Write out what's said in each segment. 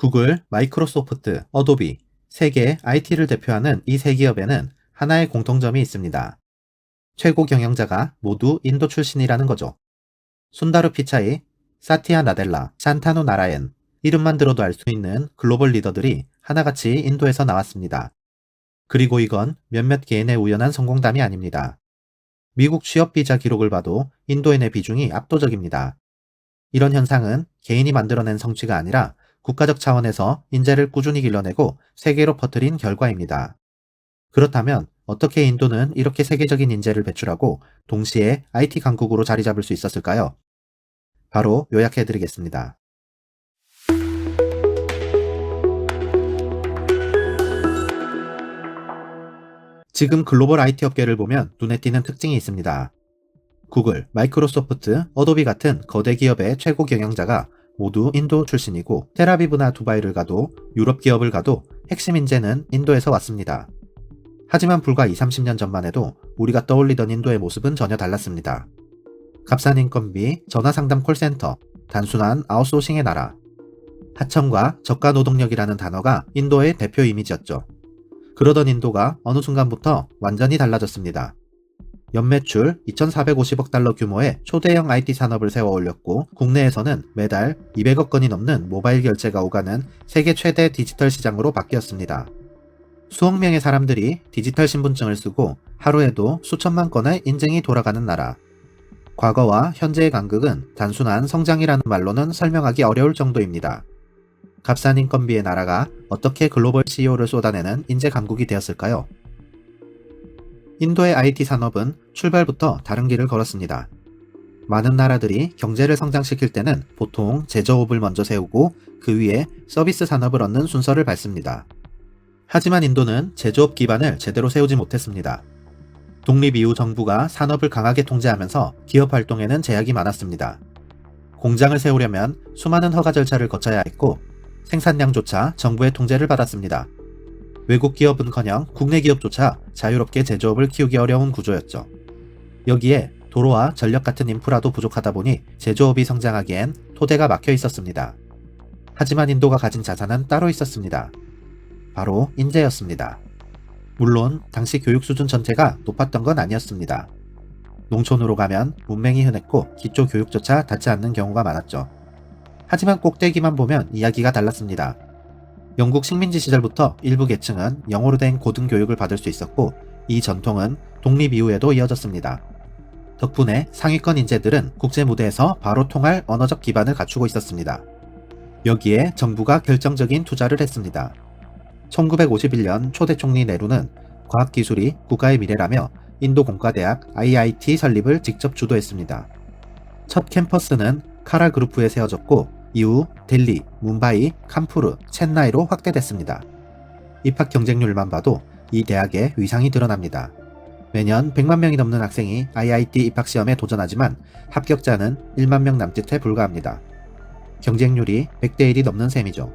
구글, 마이크로소프트, 어도비, 세계 IT를 대표하는 이 세 기업에는 하나의 공통점이 있습니다. 최고 경영자가 모두 인도 출신이라는 거죠. 순다르 피차이, 사티아 나델라, 샨타누 나라엔, 이름만 들어도 알 수 있는 글로벌 리더들이 하나같이 인도에서 나왔습니다. 그리고 이건 몇몇 개인의 우연한 성공담이 아닙니다. 미국 취업 비자 기록을 봐도 인도인의 비중이 압도적입니다. 이런 현상은 개인이 만들어낸 성취가 아니라 국가적 차원에서 인재를 꾸준히 길러내고 세계로 퍼뜨린 결과입니다. 그렇다면 어떻게 인도는 이렇게 세계적인 인재를 배출하고 동시에 IT 강국으로 자리 잡을 수 있었을까요? 바로 요약해드리겠습니다. 지금 글로벌 IT 업계를 보면 눈에 띄는 특징이 있습니다. 구글, 마이크로소프트, 어도비 같은 거대 기업의 최고 경영자가 모두 인도 출신이고 텔아비브나 두바이를 가도 유럽 기업을 가도 핵심 인재는 인도에서 왔습니다. 하지만 불과 20, 30년 전만 해도 우리가 떠올리던 인도의 모습은 전혀 달랐습니다. 값싼 인건비, 전화상담 콜센터, 단순한 아웃소싱의 나라. 하청과 저가 노동력이라는 단어가 인도의 대표 이미지였죠. 그러던 인도가 어느 순간부터 완전히 달라졌습니다. 연매출 2,450억 달러 규모의 초대형 IT 산업을 세워 올렸고 국내에서는 매달 200억 건이 넘는 모바일 결제가 오가는 세계 최대 디지털 시장으로 바뀌었습니다. 수억 명의 사람들이 디지털 신분증을 쓰고 하루에도 수천만 건의 인증이 돌아가는 나라. 과거와 현재의 간극은 단순한 성장이라는 말로는 설명하기 어려울 정도입니다. 값싼 인건비의 나라가 어떻게 글로벌 CEO를 쏟아내는 인재 강국이 되었을까요? 인도의 IT 산업은 출발부터 다른 길을 걸었습니다. 많은 나라들이 경제를 성장시킬 때는 보통 제조업을 먼저 세우고 그 위에 서비스 산업을 얻는 순서를 밟습니다. 하지만 인도는 제조업 기반을 제대로 세우지 못했습니다. 독립 이후 정부가 산업을 강하게 통제하면서 기업 활동에는 제약이 많았습니다. 공장을 세우려면 수많은 허가 절차를 거쳐야 했고 생산량조차 정부의 통제를 받았습니다. 외국 기업은커녕 국내 기업조차 자유롭게 제조업을 키우기 어려운 구조였죠. 여기에 도로와 전력 같은 인프라도 부족하다 보니 제조업이 성장하기엔 토대가 막혀 있었습니다. 하지만 인도가 가진 자산은 따로 있었습니다. 바로 인재였습니다. 물론 당시 교육 수준 전체가 높았던 건 아니었습니다. 농촌으로 가면 문맹이 흔했고 기초 교육조차 닿지 않는 경우가 많았죠. 하지만 꼭대기만 보면 이야기가 달랐습니다. 영국 식민지 시절부터 일부 계층은 영어로 된 고등교육을 받을 수 있었고 이 전통은 독립 이후에도 이어졌습니다. 덕분에 상위권 인재들은 국제 무대에서 바로 통할 언어적 기반을 갖추고 있었습니다. 여기에 정부가 결정적인 투자를 했습니다. 1951년 초대 총리 네루는 과학기술이 국가의 미래라며 인도 공과대학 IIT 설립을 직접 주도했습니다. 첫 캠퍼스는 카라 그룹에 세워졌고 이후 델리, 뭄바이, 캄푸르, 첸나이로 확대됐습니다. 입학 경쟁률만 봐도 이 대학의 위상이 드러납니다. 매년 100만 명이 넘는 학생이 IIT 입학시험에 도전하지만 합격자는 1만 명 남짓에 불과합니다. 경쟁률이 100대 1이 넘는 셈이죠.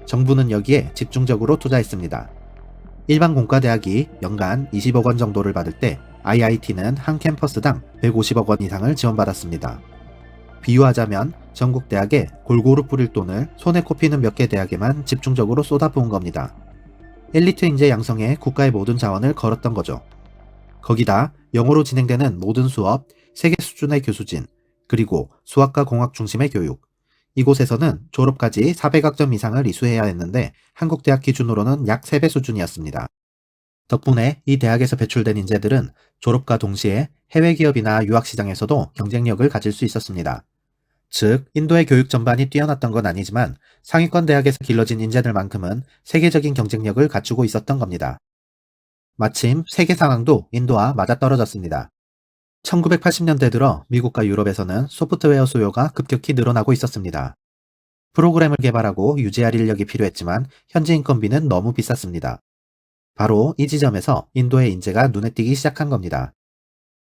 정부는 여기에 집중적으로 투자했습니다. 일반 공과대학이 연간 20억 원 정도를 받을 때 IIT는 한 캠퍼스당 150억 원 이상을 지원받았습니다. 비유하자면 전국 대학에 골고루 뿌릴 돈을 손에 꼽히는 몇 개 대학에만 집중적으로 쏟아부은 겁니다. 엘리트 인재 양성에 국가의 모든 자원을 걸었던 거죠. 거기다 영어로 진행되는 모든 수업, 세계 수준의 교수진, 그리고 수학과 공학 중심의 교육. 이곳에서는 졸업까지 400학점 이상을 이수해야 했는데 한국 대학 기준으로는 약 3배 수준이었습니다. 덕분에 이 대학에서 배출된 인재들은 졸업과 동시에 해외 기업이나 유학 시장에서도 경쟁력을 가질 수 있었습니다. 즉, 인도의 교육 전반이 뛰어났던 건 아니지만 상위권 대학에서 길러진 인재들만큼은 세계적인 경쟁력을 갖추고 있었던 겁니다. 마침 세계 상황도 인도와 맞아떨어졌습니다. 1980년대 들어 미국과 유럽에서는 소프트웨어 수요가 급격히 늘어나고 있었습니다. 프로그램을 개발하고 유지할 인력이 필요했지만 현지 인건비는 너무 비쌌습니다. 바로 이 지점에서 인도의 인재가 눈에 띄기 시작한 겁니다.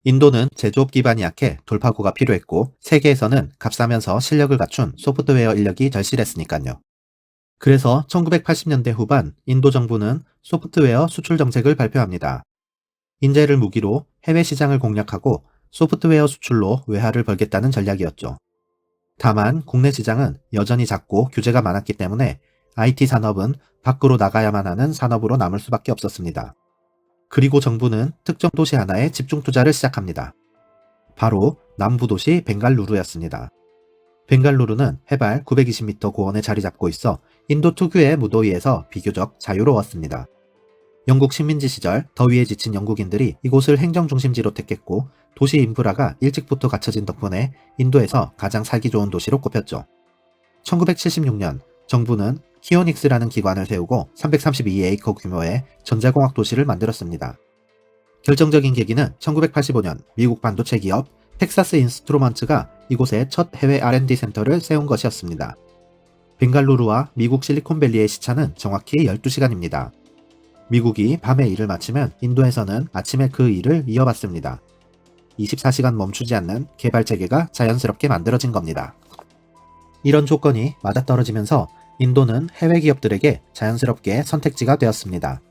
인도는 제조업 기반이 약해 돌파구가 필요했고 세계에서는 값싸면서 실력을 갖춘 소프트웨어 인력이 절실했으니까요. 그래서 1980년대 후반 인도 정부는 소프트웨어 수출 정책을 발표합니다. 인재를 무기로 해외 시장을 공략하고 소프트웨어 수출로 외화를 벌겠다는 전략이었죠. 다만 국내 시장은 여전히 작고 규제가 많았기 때문에 IT 산업은 밖으로 나가야만 하는 산업으로 남을 수밖에 없었습니다. 그리고 정부는 특정 도시 하나에 집중 투자를 시작합니다. 바로 남부 도시 벵갈루루였습니다. 벵갈루루는 해발 920m 고원에 자리 잡고 있어 인도 특유의 무더위에서 비교적 자유로웠습니다. 영국 식민지 시절 더위에 지친 영국인들이 이곳을 행정 중심지로 택했고 도시 인프라가 일찍부터 갖춰진 덕분에 인도에서 가장 살기 좋은 도시로 꼽혔죠. 1976년 정부는 키오닉스라는 기관을 세우고 332에이커 규모의 전자공학 도시를 만들었습니다. 결정적인 계기는 1985년 미국 반도체 기업 텍사스 인스트루먼트가 이곳에 첫 해외 R&D 센터를 세운 것이었습니다. 벵갈루루와 미국 실리콘밸리의 시차는 정확히 12시간입니다. 미국이 밤에 일을 마치면 인도에서는 아침에 그 일을 이어받습니다. 24시간 멈추지 않는 개발 체계가 자연스럽게 만들어진 겁니다. 이런 조건이 맞아떨어지면서 인도는 해외 기업들에게 자연스럽게 선택지가 되었습니다.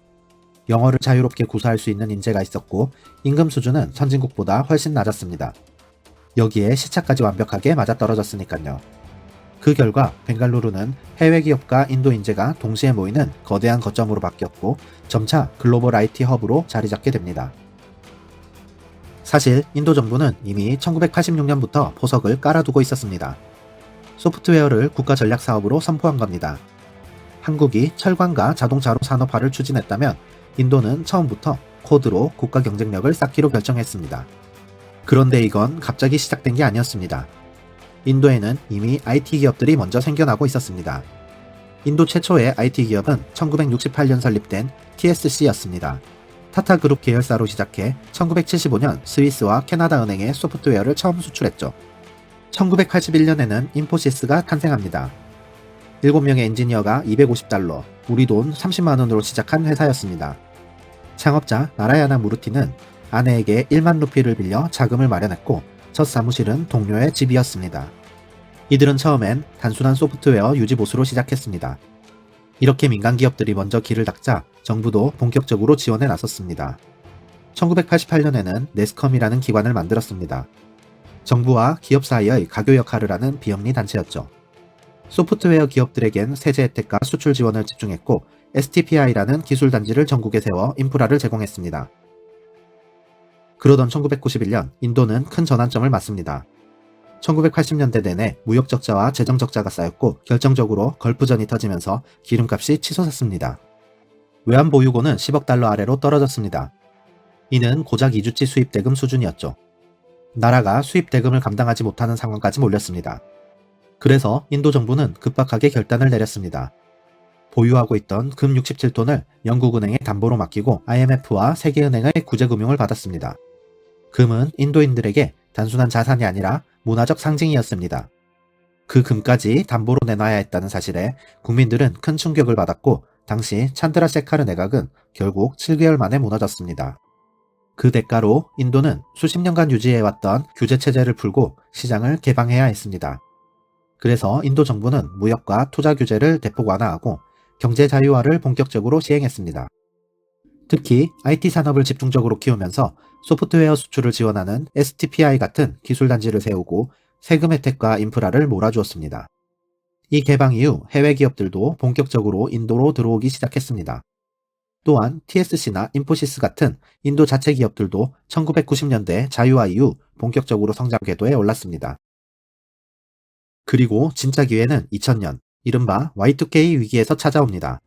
영어를 자유롭게 구사할 수 있는 인재가 있었고 임금 수준은 선진국보다 훨씬 낮았습니다. 여기에 시차까지 완벽하게 맞아떨어졌으니까요. 그 결과 벵갈루루는 해외 기업과 인도 인재가 동시에 모이는 거대한 거점으로 바뀌었고 점차 글로벌 IT 허브로 자리 잡게 됩니다. 사실 인도 정부는 이미 1986년부터 포석을 깔아두고 있었습니다. 소프트웨어를 국가 전략 사업으로 선포한 겁니다. 한국이 철강과 자동차로 산업화를 추진했다면 인도는 처음부터 코드로 국가 경쟁력을 쌓기로 결정했습니다. 그런데 이건 갑자기 시작된 게 아니었습니다. 인도에는 이미 IT 기업들이 먼저 생겨나고 있었습니다. 인도 최초의 IT 기업은 1968년 설립된 TSC였습니다. 타타그룹 계열사로 시작해 1975년 스위스와 캐나다 은행에 소프트웨어를 처음 수출했죠. 1981년에는 인포시스가 탄생합니다. 7명의 엔지니어가 $250, 우리 돈 30만 원으로 시작한 회사였습니다. 창업자 나라야나 무르티는 아내에게 1만 루피를 빌려 자금을 마련했고 첫 사무실은 동료의 집이었습니다. 이들은 처음엔 단순한 소프트웨어 유지 보수로 시작했습니다. 이렇게 민간 기업들이 먼저 길을 닦자 정부도 본격적으로 지원에 나섰습니다. 1988년에는 네스컴이라는 기관을 만들었습니다. 정부와 기업 사이의 가교 역할을 하는 비영리 단체였죠. 소프트웨어 기업들에겐 세제 혜택과 수출 지원을 집중했고 STPI라는 기술 단지를 전국에 세워 인프라를 제공했습니다. 그러던 1991년 인도는 큰 전환점을 맞습니다. 1980년대 내내 무역 적자와 재정 적자가 쌓였고 결정적으로 걸프전이 터지면서 기름값이 치솟았습니다. 외환 보유고는 10억 달러 아래로 떨어졌습니다. 이는 고작 2주치 수입 대금 수준이었죠. 나라가 수입 대금을 감당하지 못하는 상황까지 몰렸습니다. 그래서 인도 정부는 급박하게 결단을 내렸습니다. 보유하고 있던 금 67톤을 영국은행에 담보로 맡기고 IMF와 세계은행의 구제금융을 받았습니다. 금은 인도인들에게 단순한 자산이 아니라 문화적 상징이었습니다. 그 금까지 담보로 내놔야 했다는 사실에 국민들은 큰 충격을 받았고 당시 찬드라셰카르 내각은 결국 7개월 만에 무너졌습니다. 그 대가로 인도는 수십 년간 유지해왔던 규제 체제를 풀고 시장을 개방해야 했습니다. 그래서 인도 정부는 무역과 투자 규제를 대폭 완화하고 경제 자유화를 본격적으로 시행했습니다. 특히 IT 산업을 집중적으로 키우면서 소프트웨어 수출을 지원하는 STPI 같은 기술단지를 세우고 세금 혜택과 인프라를 몰아주었습니다. 이 개방 이후 해외 기업들도 본격적으로 인도로 들어오기 시작했습니다. 또한 TSC나 인포시스 같은 인도 자체 기업들도 1990년대 자유화 이후 본격적으로 성장 궤도에 올랐습니다. 그리고 진짜 기회는 2000년, 이른바 Y2K 위기에서 찾아옵니다.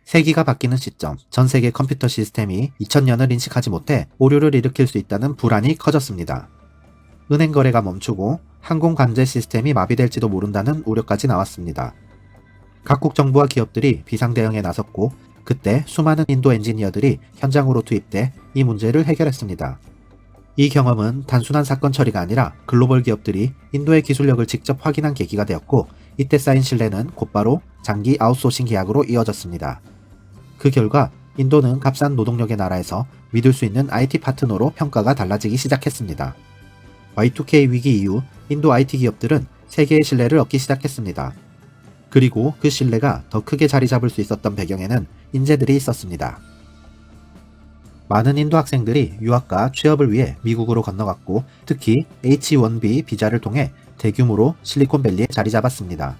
세기가 바뀌는 시점, 전 세계 컴퓨터 시스템이 2000년을 인식하지 못해 오류를 일으킬 수 있다는 불안이 커졌습니다. 은행 거래가 멈추고 항공 관제 시스템이 마비될지도 모른다는 우려까지 나왔습니다. 각국 정부와 기업들이 비상 대응에 나섰고 그때 수많은 인도 엔지니어들이 현장으로 투입돼 이 문제를 해결했습니다. 이 경험은 단순한 사건 처리가 아니라 글로벌 기업들이 인도의 기술력을 직접 확인한 계기가 되었고 이때 쌓인 신뢰는 곧바로 장기 아웃소싱 계약으로 이어졌습니다. 그 결과 인도는 값싼 노동력의 나라에서 믿을 수 있는 IT 파트너로 평가가 달라지기 시작했습니다. Y2K 위기 이후 인도 IT 기업들은 세계의 신뢰를 얻기 시작했습니다. 그리고 그 신뢰가 더 크게 자리 잡을 수 있었던 배경에는 인재들이 있었습니다. 많은 인도 학생들이 유학과 취업을 위해 미국으로 건너갔고 특히 H-1B 비자를 통해 대규모로 실리콘밸리에 자리 잡았습니다.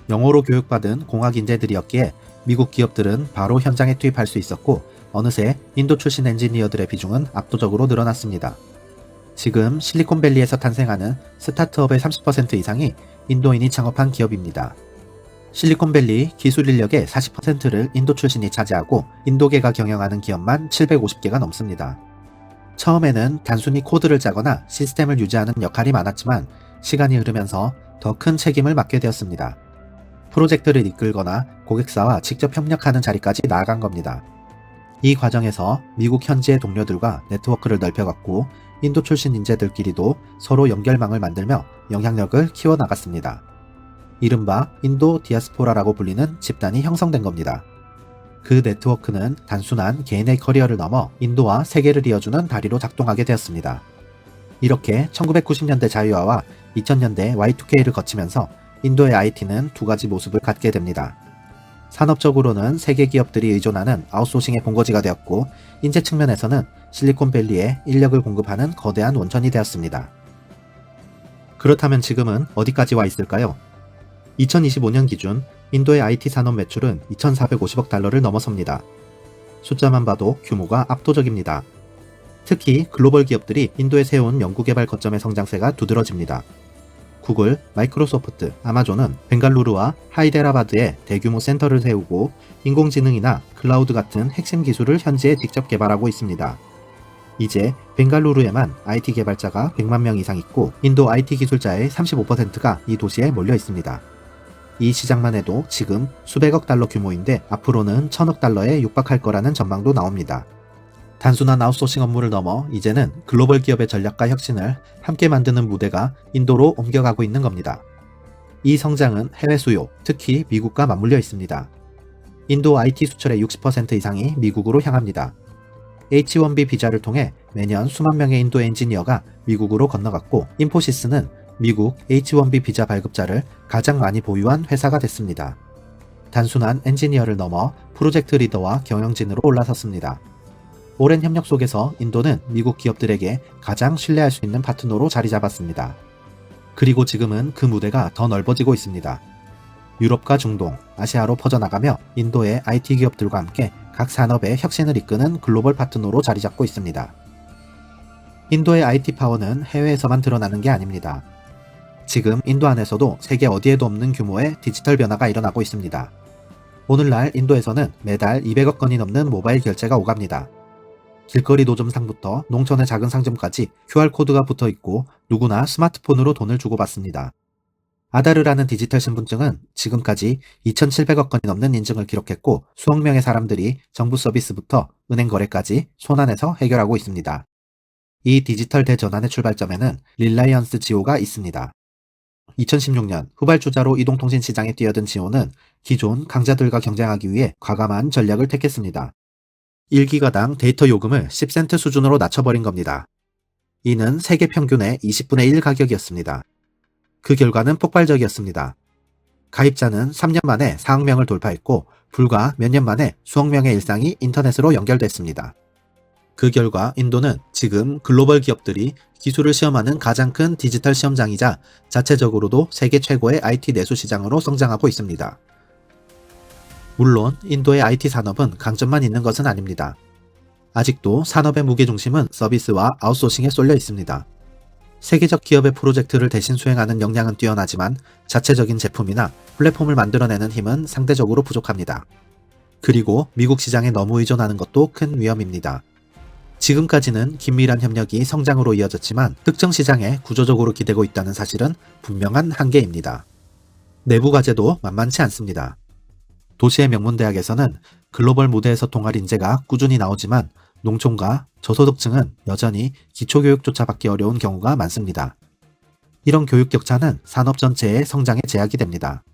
영어로 교육받은 공학 인재들이었기에 미국 기업들은 바로 현장에 투입할 수 있었고 어느새 인도 출신 엔지니어들의 비중은 압도적으로 늘어났습니다. 지금 실리콘밸리에서 탄생하는 스타트업의 30% 이상이 인도인이 창업한 기업입니다. 실리콘밸리 기술 인력의 40%를 인도 출신이 차지하고 인도계가 경영하는 기업만 750개가 넘습니다. 처음에는 단순히 코드를 짜거나 시스템을 유지하는 역할이 많았지만 시간이 흐르면서 더 큰 책임을 맡게 되었습니다. 프로젝트를 이끌거나 고객사와 직접 협력하는 자리까지 나아간 겁니다. 이 과정에서 미국 현지의 동료들과 네트워크를 넓혀갔고 인도 출신 인재들끼리도 서로 연결망을 만들며 영향력을 키워나갔습니다. 이른바 인도 디아스포라라고 불리는 집단이 형성된 겁니다. 그 네트워크는 단순한 개인의 커리어를 넘어 인도와 세계를 이어주는 다리로 작동하게 되었습니다. 이렇게 1990년대 자유화와 2000년대 Y2K를 거치면서 인도의 IT는 두 가지 모습을 갖게 됩니다. 산업적으로는 세계 기업들이 의존하는 아웃소싱의 본거지가 되었고 인재 측면에서는 실리콘밸리에 인력을 공급하는 거대한 원천이 되었습니다. 그렇다면 지금은 어디까지 와 있을까요? 2025년 기준 인도의 IT 산업 매출은 2,450억 달러를 넘어섭니다. 숫자만 봐도 규모가 압도적입니다. 특히 글로벌 기업들이 인도에 세운 연구개발 거점의 성장세가 두드러집니다. 구글, 마이크로소프트, 아마존은 벵갈루루와 하이데라바드에 대규모 센터를 세우고 인공지능이나 클라우드 같은 핵심 기술을 현지에 직접 개발하고 있습니다. 이제 벵갈루루에만 IT 개발자가 100만 명 이상 있고 인도 IT 기술자의 35%가 이 도시에 몰려 있습니다. 이 시장만 해도 지금 수백억 달러 규모인데 앞으로는 천억 달러에 육박할 거라는 전망도 나옵니다. 단순한 아웃소싱 업무를 넘어 이제는 글로벌 기업의 전략과 혁신을 함께 만드는 무대가 인도로 옮겨가고 있는 겁니다. 이 성장은 해외 수요, 특히 미국과 맞물려 있습니다. 인도 IT 수출의 60% 이상이 미국으로 향합니다. H-1B 비자를 통해 매년 수만 명의 인도 엔지니어가 미국으로 건너갔고 인포시스는 미국 H-1B 비자 발급자를 가장 많이 보유한 회사가 됐습니다. 단순한 엔지니어를 넘어 프로젝트 리더와 경영진으로 올라섰습니다. 오랜 협력 속에서 인도는 미국 기업들에게 가장 신뢰할 수 있는 파트너로 자리 잡았습니다. 그리고 지금은 그 무대가 더 넓어지고 있습니다. 유럽과 중동, 아시아로 퍼져나가며 인도의 IT 기업들과 함께 각 산업의 혁신을 이끄는 글로벌 파트너로 자리 잡고 있습니다. 인도의 IT 파워는 해외에서만 드러나는 게 아닙니다. 지금 인도 안에서도 세계 어디에도 없는 규모의 디지털 변화가 일어나고 있습니다. 오늘날 인도에서는 매달 200억 건이 넘는 모바일 결제가 오갑니다. 길거리 노점상부터 농촌의 작은 상점까지 QR코드가 붙어 있고 누구나 스마트폰으로 돈을 주고받습니다. 아다르라는 디지털 신분증은 지금까지 2,700억 건이 넘는 인증을 기록했고 수억 명의 사람들이 정부 서비스부터 은행 거래까지 손안에서 해결하고 있습니다. 이 디지털 대전환의 출발점에는 릴라이언스 지오가 있습니다. 2016년 후발주자로 이동통신 시장에 뛰어든 지오는 기존 강자들과 경쟁하기 위해 과감한 전략을 택했습니다. 1기가당 데이터 요금을 10센트 수준으로 낮춰버린 겁니다. 이는 세계 평균의 20분의 1 가격이었습니다. 그 결과는 폭발적이었습니다. 가입자는 3년 만에 4억 명을 돌파했고 불과 몇 년 만에 수억 명의 일상이 인터넷으로 연결됐습니다. 그 결과 인도는 지금 글로벌 기업들이 기술을 시험하는 가장 큰 디지털 시험장이자 자체적으로도 세계 최고의 IT 내수 시장으로 성장하고 있습니다. 물론 인도의 IT 산업은 강점만 있는 것은 아닙니다. 아직도 산업의 무게중심은 서비스와 아웃소싱에 쏠려 있습니다. 세계적 기업의 프로젝트를 대신 수행하는 역량은 뛰어나지만 자체적인 제품이나 플랫폼을 만들어내는 힘은 상대적으로 부족합니다. 그리고 미국 시장에 너무 의존하는 것도 큰 위험입니다. 지금까지는 긴밀한 협력이 성장으로 이어졌지만 특정 시장에 구조적으로 기대고 있다는 사실은 분명한 한계입니다. 내부 과제도 만만치 않습니다. 도시의 명문대학에서는 글로벌 무대에서 통할 인재가 꾸준히 나오지만 농촌과 저소득층은 여전히 기초교육조차 받기 어려운 경우가 많습니다. 이런 교육 격차는 산업 전체의 성장에 제약이 됩니다.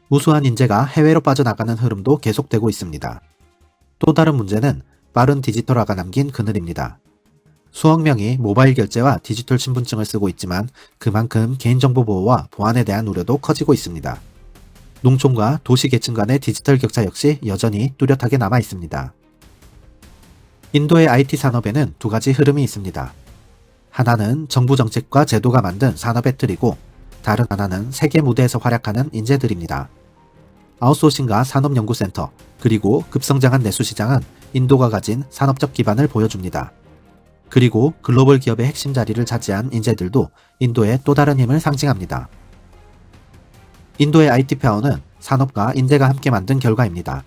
우수한 인재가 해외로 빠져나가는 흐름도 계속되고 있습니다. 또 다른 문제는 빠른 디지털화가 남긴 그늘입니다. 수억 명이 모바일 결제와 디지털 신분증을 쓰고 있지만 그만큼 개인정보 보호와 보안에 대한 우려도 커지고 있습니다. 농촌과 도시 계층 간의 디지털 격차 역시 여전히 뚜렷하게 남아 있습니다. 인도의 IT 산업에는 두 가지 흐름이 있습니다. 하나는 정부 정책과 제도가 만든 산업의 틀이고 다른 하나는 세계 무대에서 활약하는 인재들입니다. 아웃소싱과 산업연구센터, 그리고 급성장한 내수시장은 인도가 가진 산업적 기반을 보여줍니다. 그리고 글로벌 기업의 핵심 자리를 차지한 인재들도 인도의 또 다른 힘을 상징합니다. 인도의 IT 파워는 산업과 인재가 함께 만든 결과입니다.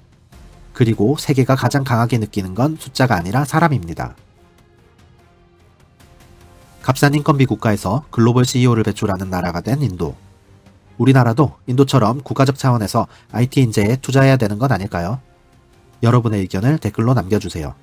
그리고 세계가 가장 강하게 느끼는 건 숫자가 아니라 사람입니다. 값싼 인건비 국가에서 글로벌 CEO를 배출하는 나라가 된 인도. 우리나라도 인도처럼 국가적 차원에서 IT 인재에 투자해야 되는 건 아닐까요? 여러분의 의견을 댓글로 남겨주세요.